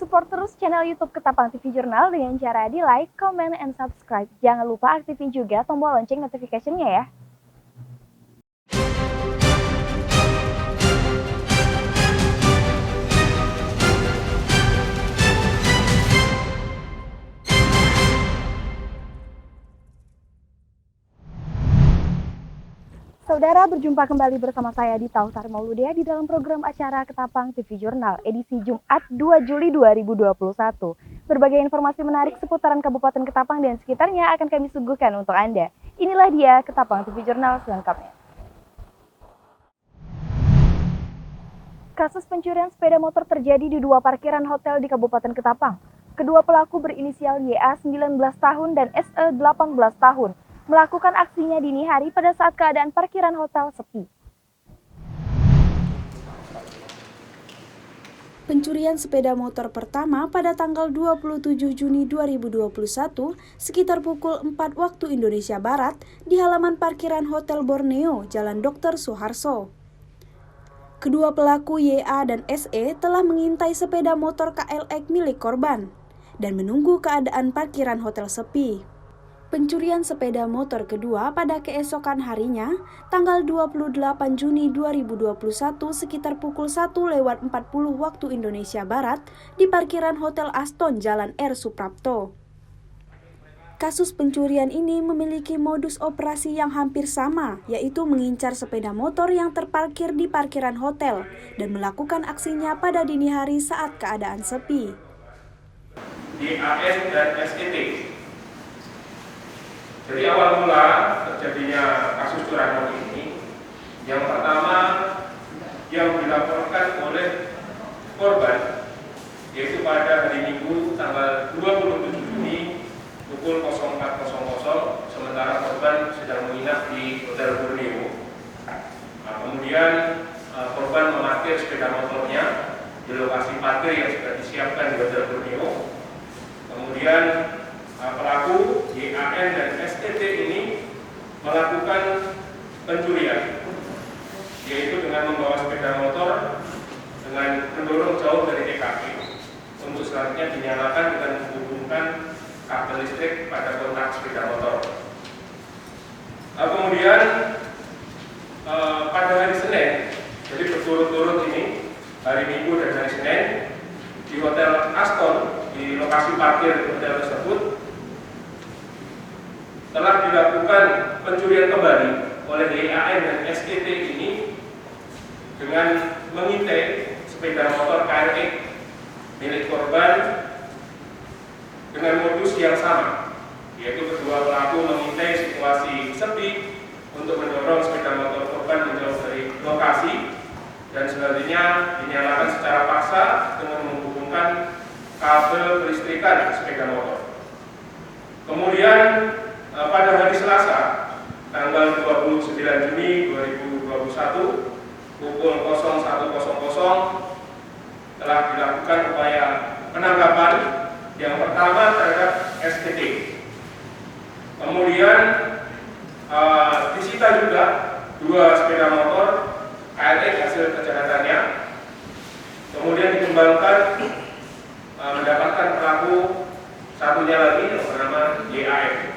Support terus channel YouTube Ketapang TV Jurnal dengan cara di like, comment, and subscribe. Jangan lupa aktifin juga tombol lonceng notification-nya ya. Saudara, berjumpa kembali bersama saya di Tauhtar Mauludia di dalam program acara Ketapang TV Jurnal edisi Jumat 2 Juli 2021. Berbagai informasi menarik seputaran Kabupaten Ketapang dan sekitarnya akan kami suguhkan untuk Anda. Inilah dia Ketapang TV Jurnal selengkapnya. Kasus pencurian sepeda motor terjadi di dua parkiran hotel di Kabupaten Ketapang. Kedua pelaku berinisial YA 19 tahun dan SE 18 tahun. Melakukan aksinya dini hari pada saat keadaan parkiran hotel sepi. Pencurian sepeda motor pertama pada tanggal 27 Juni 2021 sekitar pukul 4 waktu Indonesia Barat di halaman parkiran Hotel Borneo, Jalan Dr. Suharso. Kedua pelaku YA dan SE telah mengintai sepeda motor KLX milik korban dan menunggu keadaan parkiran hotel sepi. Pencurian sepeda motor kedua pada keesokan harinya, tanggal 28 Juni 2021 sekitar pukul 1:40 waktu Indonesia Barat di parkiran Hotel Aston Jalan R. Suprapto. Kasus pencurian ini memiliki modus operasi yang hampir sama, yaitu mengincar sepeda motor yang terparkir di parkiran hotel dan melakukan aksinya pada dini hari saat keadaan sepi. DAN dan SET. Jadi awal mula terjadinya kasus curanmor ini, yang pertama yang dilaporkan oleh korban yaitu pada hari Minggu tanggal 27 Juni pukul 04.00, sementara korban sedang menginap di Hotel Borneo. Nah, kemudian korban memarkir sepeda motornya di lokasi parkir yang sudah disiapkan di Hotel Borneo. Kemudian pelaku YAN dan SET ini melakukan pencurian, yaitu dengan membawa sepeda motor dengan mendorong jauh dari TKP untuk selanjutnya dinyalakan dengan menghubungkan kabel listrik pada kontak sepeda motor. Kemudian pada hari Senin, jadi berturut-turut ini, hari Minggu dan hari Senin, di Hotel Aston, di lokasi parkir hotel tersebut, telah dilakukan pencurian kembali oleh YAN dan SET ini dengan mengintai sepeda motor KLX milik korban dengan modus yang sama, yaitu kedua pelaku mengintai situasi sepi untuk mendorong sepeda motor korban menjauh dari lokasi dan selanjutnya dinyalakan secara paksa dengan menghubungkan kabel kelistrikan sepeda motor. Kemudian pada hari Selasa, tanggal 29 Juni 2021, pukul 01.00, telah dilakukan upaya penangkapan yang pertama terhadap STT. Kemudian disita juga dua sepeda motor KLX hasil kejahatannya. Kemudian dikembangkan mendapatkan pelaku satunya lagi yang bernama YAN.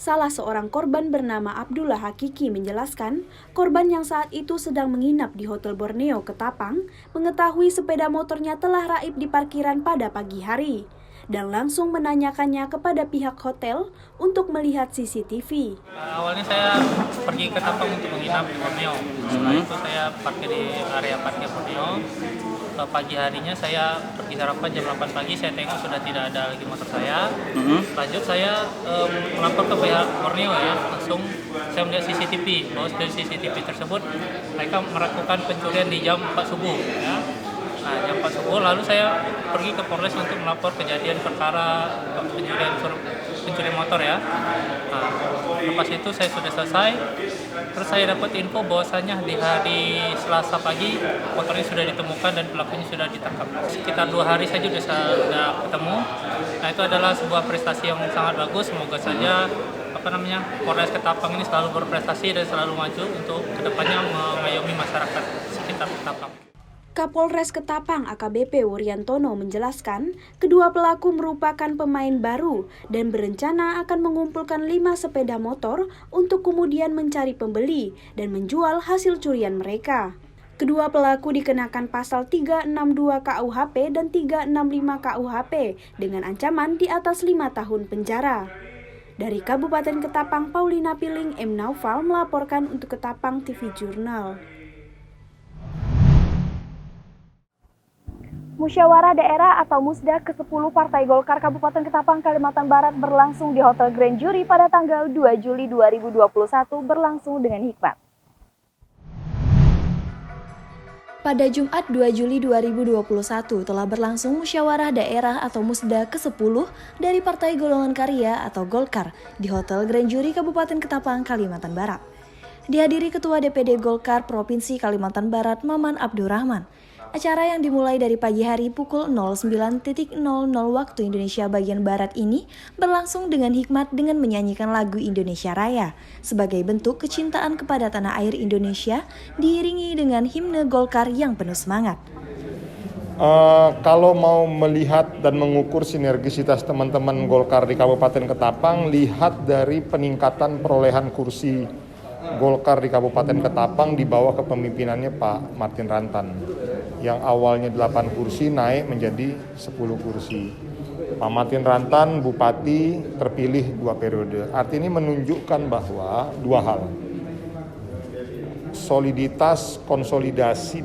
Salah seorang korban bernama Abdullah Hakiki menjelaskan, korban yang saat itu sedang menginap di Hotel Borneo Ketapang mengetahui sepeda motornya telah raib di parkiran pada pagi hari dan langsung menanyakannya kepada pihak hotel untuk melihat CCTV. Awalnya saya pergi ke Ketapang untuk menginap di Borneo. Setelah itu saya parkir di area parkir Borneo. Pagi harinya saya pergi sarapan jam 8 pagi, saya tengok sudah tidak ada lagi motor saya. Lanjut saya melapor ke pihak Borneo ya, langsung saya melihat CCTV, bahwa dari CCTV tersebut mereka melakukan pencurian di jam 4 subuh ya. Nah, jam 4 subuh lalu saya pergi ke Polres untuk melapor kejadian perkara pencurian motor ya. Nah, lepas itu saya sudah selesai. Terus saya dapat info bahwasanya di hari Selasa pagi motornya sudah ditemukan dan pelakunya sudah ditangkap. Sekitar 2 hari saja sudah ketemu. Nah, itu adalah sebuah prestasi yang sangat bagus. Semoga saja Polres Ketapang ini selalu berprestasi dan selalu maju untuk kedepannya mengayomi masyarakat sekitar Ketapang. Kapolres Ketapang AKBP Wuryantono menjelaskan, kedua pelaku merupakan pemain baru dan berencana akan mengumpulkan 5 sepeda motor untuk kemudian mencari pembeli dan menjual hasil curian mereka. Kedua pelaku dikenakan pasal 362 KUHP dan 365 KUHP dengan ancaman di atas 5 tahun penjara. Dari Kabupaten Ketapang, Paulina Piling, M. Naufal melaporkan untuk Ketapang TV Jurnal. Musyawarah Daerah atau Musda ke-10 Partai Golkar Kabupaten Ketapang, Kalimantan Barat berlangsung di Hotel Grand Jury pada tanggal 2 Juli 2021 berlangsung dengan hikmat. Pada Jumat 2 Juli 2021 telah berlangsung musyawarah daerah atau Musda ke-10 dari Partai Golongan Karya atau Golkar di Hotel Grand Jury Kabupaten Ketapang, Kalimantan Barat. Dihadiri Ketua DPD Golkar Provinsi Kalimantan Barat Maman Abdurrahman. Acara yang dimulai dari pagi hari pukul 09.00 waktu Indonesia bagian Barat ini berlangsung dengan hikmat dengan menyanyikan lagu Indonesia Raya sebagai bentuk kecintaan kepada tanah air Indonesia diiringi dengan himne Golkar yang penuh semangat. Kalau mau melihat dan mengukur sinergisitas teman-teman Golkar di Kabupaten Ketapang, lihat dari peningkatan perolehan kursi Golkar di Kabupaten Ketapang di bawah kepemimpinannya Pak Martin Rantan. Yang awalnya 8 kursi naik menjadi 10 kursi. Pak Martin Rantan, Bupati, terpilih 2 periode. Artinya ini menunjukkan bahwa 2 hal. Soliditas, konsolidasi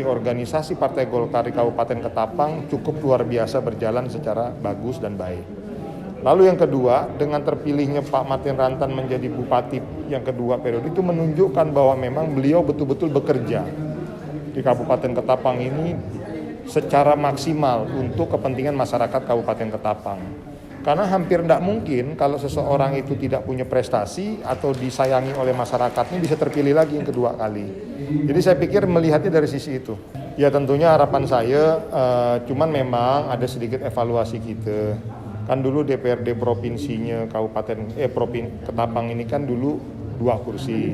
organisasi Partai Golkar di Kabupaten Ketapang cukup luar biasa berjalan secara bagus dan baik. Lalu yang kedua, dengan terpilihnya Pak Martin Rantan menjadi Bupati yang kedua periode itu menunjukkan bahwa memang beliau betul-betul bekerja di Kabupaten Ketapang ini secara maksimal untuk kepentingan masyarakat Kabupaten Ketapang. Karena hampir tidak mungkin kalau seseorang itu tidak punya prestasi atau disayangi oleh masyarakatnya bisa terpilih lagi yang kedua kali. Jadi saya pikir melihatnya dari sisi itu. Ya tentunya harapan saya, cuman memang ada sedikit evaluasi kita. Kan dulu DPRD provinsinya Ketapang ini kan dulu 2 kursi.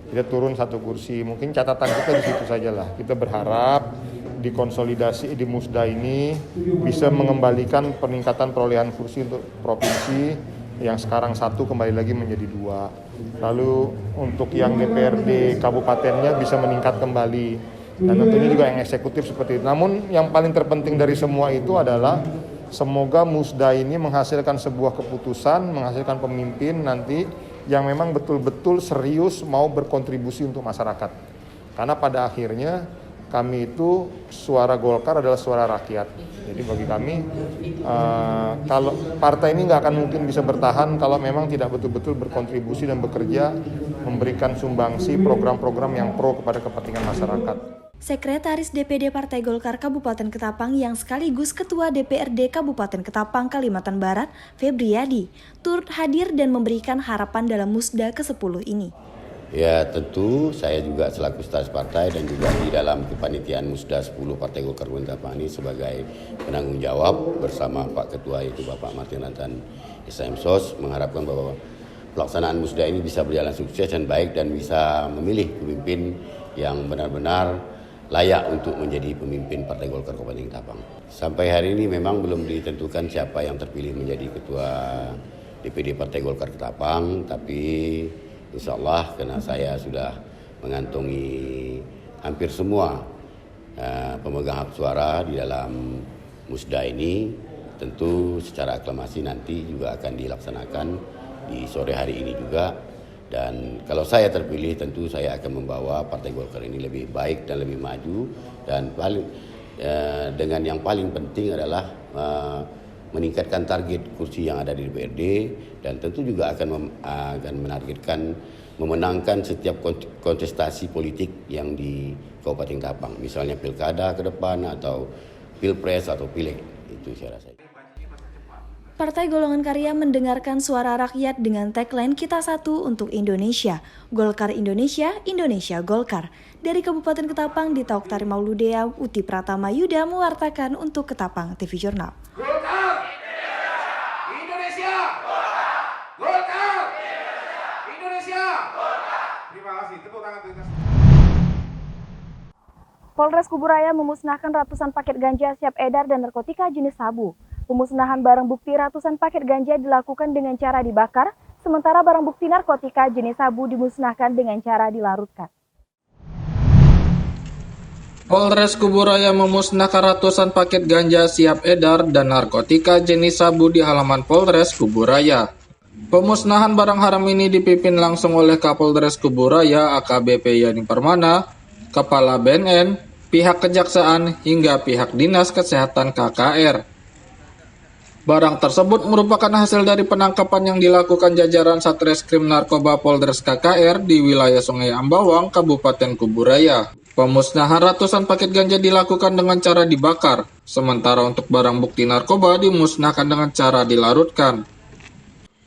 Kita turun 1 kursi, mungkin catatan kita di situ sajalah. Kita berharap di konsolidasi di Musda ini bisa mengembalikan peningkatan perolehan kursi untuk provinsi yang sekarang 1 kembali lagi menjadi 2. Lalu untuk yang DPRD kabupatennya bisa meningkat kembali. Dan tentunya juga yang eksekutif seperti itu. Namun yang paling terpenting dari semua itu adalah semoga Musda ini menghasilkan sebuah keputusan, menghasilkan pemimpin nanti yang memang betul-betul serius mau berkontribusi untuk masyarakat. Karena pada akhirnya kami itu suara Golkar adalah suara rakyat. Jadi bagi kami, kalau partai ini nggak akan mungkin bisa bertahan kalau memang tidak betul-betul berkontribusi dan bekerja memberikan sumbangsi program-program yang pro kepada kepentingan masyarakat. Sekretaris DPD Partai Golkar Kabupaten Ketapang yang sekaligus Ketua DPRD Kabupaten Ketapang, Kalimantan Barat, Febriadi, turut hadir dan memberikan harapan dalam Musda ke-10 ini. Ya tentu saya juga selaku sekretaris partai dan juga di dalam kepanitiaan Musda 10 Partai Golkar Kabupaten Ketapang ini sebagai penanggung jawab bersama Pak Ketua yaitu Bapak Martin Rantan SMSOS mengharapkan bahwa pelaksanaan Musda ini bisa berjalan sukses dan baik dan bisa memilih pemimpin yang benar-benar layak untuk menjadi pemimpin Partai Golkar Kabupaten Ketapang. Sampai hari ini memang belum ditentukan siapa yang terpilih menjadi Ketua DPD Partai Golkar Ketapang, tapi insya Allah karena saya sudah mengantongi hampir semua pemegang hak suara di dalam Musda ini, tentu secara aklamasi nanti juga akan dilaksanakan di sore hari ini juga. Dan kalau saya terpilih tentu saya akan membawa Partai Golkar ini lebih baik dan lebih maju dan dengan yang paling penting adalah meningkatkan target kursi yang ada di DPRD dan tentu juga akan menargetkan memenangkan setiap kontestasi politik yang di Kabupaten Ketapang, misalnya pilkada ke depan atau pilpres atau pileg, itu saya rasa. Partai Golongan Karya mendengarkan suara rakyat dengan tagline Kita Satu untuk Indonesia, Golkar Indonesia, Indonesia Golkar. Dari Kabupaten Ketapang, Ditauk Tari Mauludea, Uti Pratama Yuda mewartakan untuk Ketapang TV Jurnal. Golkar Indonesia, Golkar Indonesia. Terima kasih, tepuk tangan. Polres Kuburaya memusnahkan ratusan paket ganja siap edar dan narkotika jenis sabu. Pemusnahan barang bukti ratusan paket ganja dilakukan dengan cara dibakar, sementara barang bukti narkotika jenis sabu dimusnahkan dengan cara dilarutkan. Polres Kuburaya memusnahkan ratusan paket ganja siap edar dan narkotika jenis sabu di halaman Polres Kuburaya. Pemusnahan barang haram ini dipimpin langsung oleh Kapolres Kuburaya AKBP Yani Permana, Kepala BNN, pihak kejaksaan hingga pihak Dinas Kesehatan KKR. Barang tersebut merupakan hasil dari penangkapan yang dilakukan jajaran Satreskrim Narkoba Polres KKR di wilayah Sungai Ambawang, Kabupaten Kuburaya. Pemusnahan ratusan paket ganja dilakukan dengan cara dibakar, sementara untuk barang bukti narkoba dimusnahkan dengan cara dilarutkan.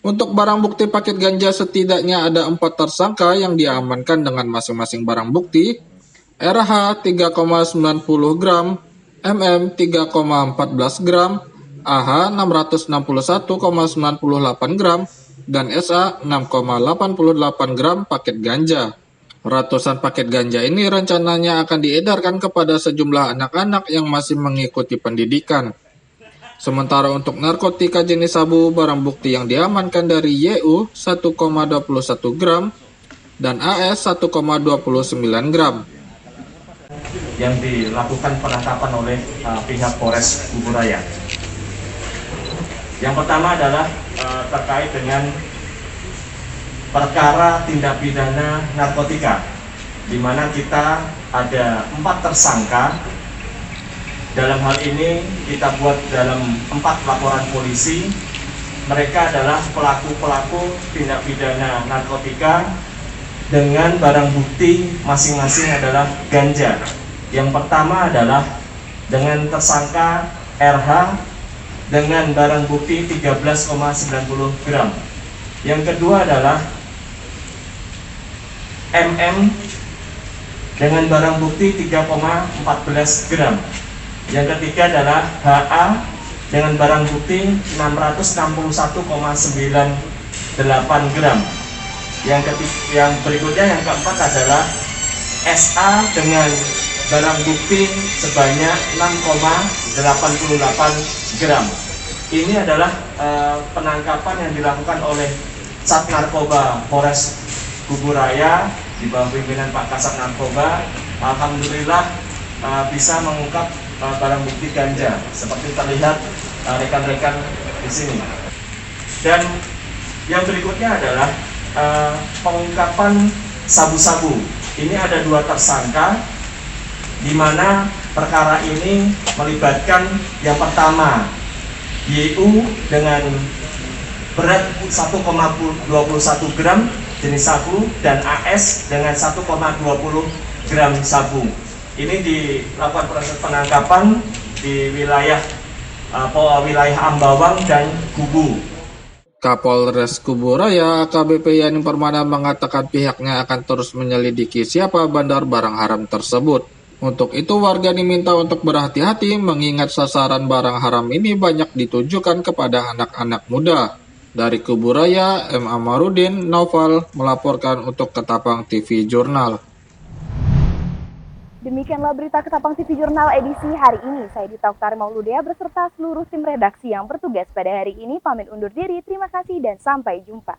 Untuk barang bukti paket ganja setidaknya ada 4 tersangka yang diamankan dengan masing-masing barang bukti, RH 3,90 gram, MM 3,14 gram, AH 661,98 gram, dan SA 6,88 gram paket ganja. Ratusan paket ganja ini rencananya akan diedarkan kepada sejumlah anak-anak yang masih mengikuti pendidikan. Sementara untuk narkotika jenis sabu, barang bukti yang diamankan dari YU 1,21 gram dan AS 1,29 gram. Yang dilakukan penangkapan oleh pihak Polres Kuburaya. Yang pertama adalah terkait dengan perkara tindak pidana narkotika, di mana kita ada 4 tersangka. Dalam hal ini kita buat dalam 4 laporan polisi. Mereka adalah pelaku-pelaku tindak pidana narkotika dengan barang bukti masing-masing adalah ganja. Yang pertama adalah dengan tersangka RH dengan barang bukti 13,90 gram. Yang kedua adalah MM dengan barang bukti 3,14 gram. Yang ketiga adalah HA dengan barang bukti 661,98 gram. Yang berikutnya, yang keempat adalah SA dengan barang bukti sebanyak 6,88 gram. Ini adalah penangkapan yang dilakukan oleh Sat Narkoba Polres Kuburaya di bawah pimpinan Pak Kasat Narkoba. Alhamdulillah bisa mengungkap barang bukti ganja seperti terlihat rekan-rekan di sini. Dan yang berikutnya adalah pengungkapan sabu-sabu. Ini ada 2 tersangka, di mana perkara ini melibatkan yang pertama YU dengan berat 1,21 gram jenis sabu dan AS dengan 1,20 gram sabu. Ini dilakukan proses penangkapan di wilayah Ambawang dan Gubu. Kapolres Kuburaya AKBP Yani Permana mengatakan pihaknya akan terus menyelidiki siapa bandar barang haram tersebut. Untuk itu warga diminta untuk berhati-hati mengingat sasaran barang haram ini banyak ditujukan kepada anak-anak muda. Dari Kuburaya, M. Amarudin Naufal melaporkan untuk Ketapang TV Jurnal. Demikianlah berita Ketapang TV Jurnal edisi hari ini. Saya Dita Oktari Mauludea beserta seluruh tim redaksi yang bertugas pada hari ini pamit undur diri. Terima kasih dan sampai jumpa.